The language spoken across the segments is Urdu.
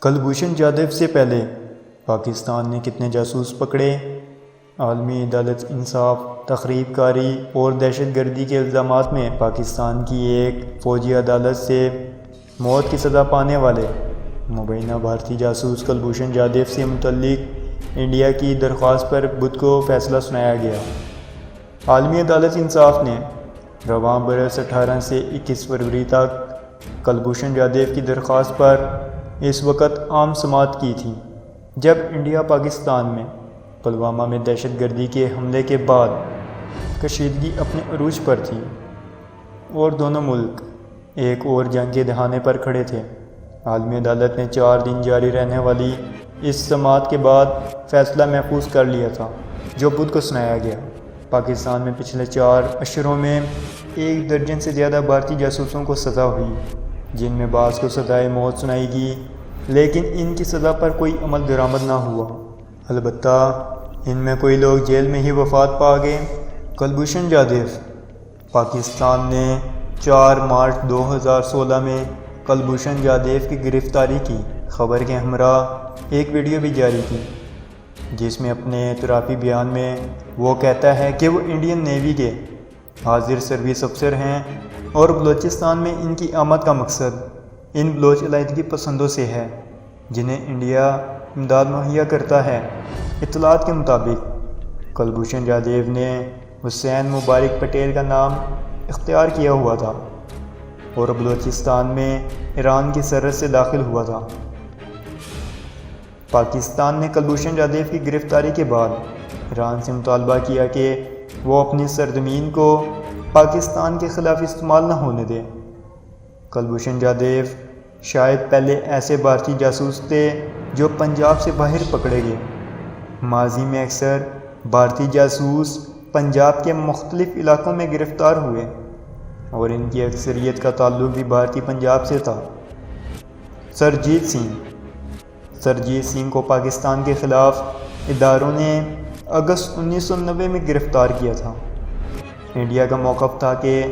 کلبھوشن جادھو سے پہلے پاکستان نے کتنے جاسوس پکڑے؟ عالمی عدالت انصاف تخریب کاری اور دہشت گردی کے الزامات میں پاکستان کی ایک فوجی عدالت سے موت کی سزا پانے والے مبینہ بھارتی جاسوس کلبھوشن جادھو سے متعلق انڈیا کی درخواست پر بدھ کو فیصلہ سنایا گیا۔ عالمی عدالت انصاف نے رواں برس 18 سے 21 فروری تک کلبھوشن جادھو کی درخواست پر اس وقت عام سماعت کی تھی جب انڈیا پاکستان میں پلوامہ میں دہشت گردی کے حملے کے بعد کشیدگی اپنے عروج پر تھی اور دونوں ملک ایک اور جنگ کے دہانے پر کھڑے تھے۔ عالمی عدالت نے 4 دن جاری رہنے والی اس سماعت کے بعد فیصلہ محفوظ کر لیا تھا جو بدھ کو سنایا گیا۔ پاکستان میں پچھلے 4 اشروں میں 1 درجن سے زیادہ بھارتی جاسوسوں کو سزا ہوئی، جن میں بعض کو سزائے موت سنائی گئی، لیکن ان کی سزا پر کوئی عمل درآمد نہ ہوا۔ البتہ ان میں کوئی لوگ جیل میں ہی وفات پا گئے۔ کلبھوشن جادھو پاکستان نے 4 مارچ 2016 میں کلبھوشن جادھو کی گرفتاری کی خبر کے ہمراہ ایک ویڈیو بھی جاری کی، جس میں اپنے اعترافی بیان میں وہ کہتا ہے کہ وہ انڈین نیوی کے حاضر سروس افسر ہیں اور بلوچستان میں ان کی آمد کا مقصد ان بلوچ علیحدگی پسندوں سے ہے جنہیں انڈیا امداد مہیا کرتا ہے۔ اطلاعات کے مطابق کلبھوشن جادھو نے حسین مبارک پٹیل کا نام اختیار کیا ہوا تھا اور بلوچستان میں ایران کی سرحد سے داخل ہوا تھا۔ پاکستان نے کلبھوشن جادھو کی گرفتاری کے بعد ایران سے مطالبہ کیا کہ وہ اپنی سرزمین کو پاکستان کے خلاف استعمال نہ ہونے دے۔ کلبھوشن جادھو شاید پہلے ایسے بھارتی جاسوس تھے جو پنجاب سے باہر پکڑے گئے۔ ماضی میں اکثر بھارتی جاسوس پنجاب کے مختلف علاقوں میں گرفتار ہوئے اور ان کی اکثریت کا تعلق بھی بھارتی پنجاب سے تھا۔ سرجیت سنگھ کو پاکستان کے خلاف اداروں نے اگست 1990 میں گرفتار کیا تھا۔ انڈیا کا موقف تھا کہ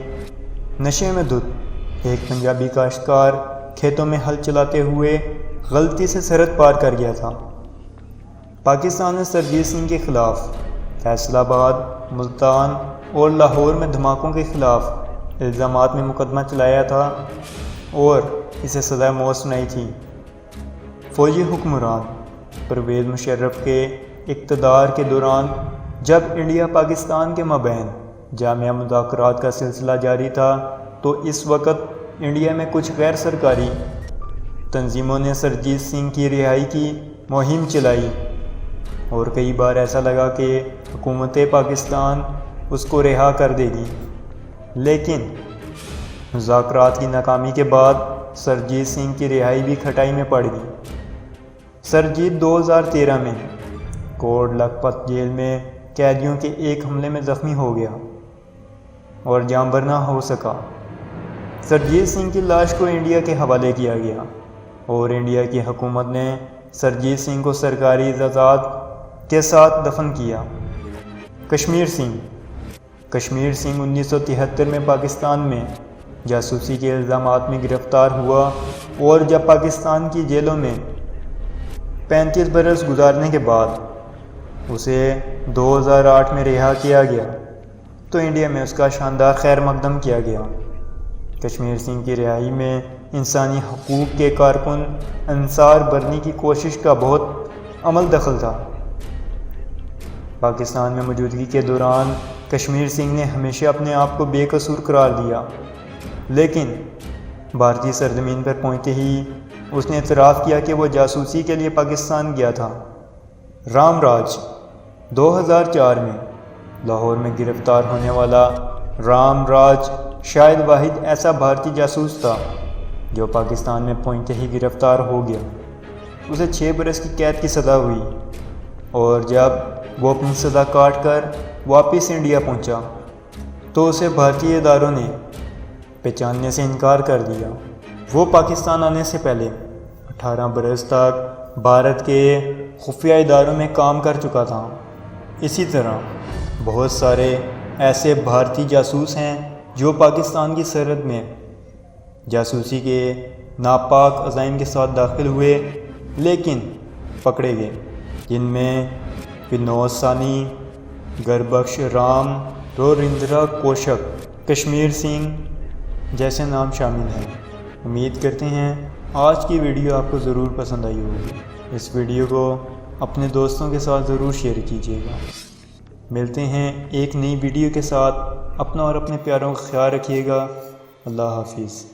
نشے میں دھت ایک پنجابی کاشتکار کھیتوں میں ہل چلاتے ہوئے غلطی سے سرحد پار کر گیا تھا۔ پاکستان نے سرجیت سنگھ کے خلاف فیصل آباد، ملتان اور لاہور میں دھماکوں کے خلاف الزامات میں مقدمہ چلایا تھا اور اسے سزائے موت سنائی تھی۔ فوجی حکمران پرویز مشرف کے اقتدار کے دوران جب انڈیا پاکستان کے مابین جامع مذاکرات کا سلسلہ جاری تھا تو اس وقت انڈیا میں کچھ غیر سرکاری تنظیموں نے سرجیت سنگھ کی رہائی کی مہم چلائی اور کئی بار ایسا لگا کہ حکومت پاکستان اس کو رہا کر دے گی، لیکن مذاکرات کی ناکامی کے بعد سرجیت سنگھ کی رہائی بھی کھٹائی میں پڑ گئی۔ سرجیت 2013 میں کوٹ لکھپت جیل میں قیدیوں کے ایک حملے میں زخمی ہو گیا اور جاں بر نہ ہو سکا۔ سرجیت سنگھ کی لاش کو انڈیا کے حوالے کیا گیا اور انڈیا کی حکومت نے سرجیت سنگھ کو سرکاری اعزازات کے ساتھ دفن کیا۔ کشمیر سنگھ 1973 میں پاکستان میں جاسوسی کے الزامات میں گرفتار ہوا اور جب پاکستان کی جیلوں میں 35 برس گزارنے کے بعد اسے 2008 میں رہا کیا گیا تو انڈیا میں اس کا شاندار خیر مقدم کیا گیا۔ کشمیر سنگھ کی رہائی میں انسانی حقوق کے کارکن انصار برنی کی کوشش کا بہت عمل دخل تھا۔ پاکستان میں موجودگی کے دوران کشمیر سنگھ نے ہمیشہ اپنے آپ کو بے قصور قرار دیا، لیکن بھارتی سرزمین پر پہنچتے ہی اس نے اعتراف کیا کہ وہ جاسوسی کے لیے پاکستان گیا تھا۔ رام راج 2004 میں لاہور میں گرفتار ہونے والا رام راج شاید واحد ایسا بھارتی جاسوس تھا جو پاکستان میں پہنچتے ہی گرفتار ہو گیا۔ اسے 6 برس کی قید کی سزا ہوئی اور جب وہ اپنی سزا کاٹ کر واپس انڈیا پہنچا تو اسے بھارتی اداروں نے پہچاننے سے انکار کر دیا۔ وہ پاکستان آنے سے پہلے 18 برس تک بھارت کے خفیہ اداروں میں کام کر چکا تھا۔ اسی طرح بہت سارے ایسے بھارتی جاسوس ہیں جو پاکستان کی سرحد میں جاسوسی کے ناپاک عزائم کے ساتھ داخل ہوئے لیکن پکڑے گئے، جن میں ونود ثانی، گربخش رام، روریندرا کوشک، کشمیر سنگھ جیسے نام شامل ہیں۔ امید کرتے ہیں آج کی ویڈیو آپ کو ضرور پسند آئی ہوگی۔ اس ویڈیو کو اپنے دوستوں کے ساتھ ضرور شیئر کیجیے گا۔ ملتے ہیں ایک نئی ویڈیو کے ساتھ۔ اپنا اور اپنے پیاروں کا خیال رکھیے گا۔ اللہ حافظ۔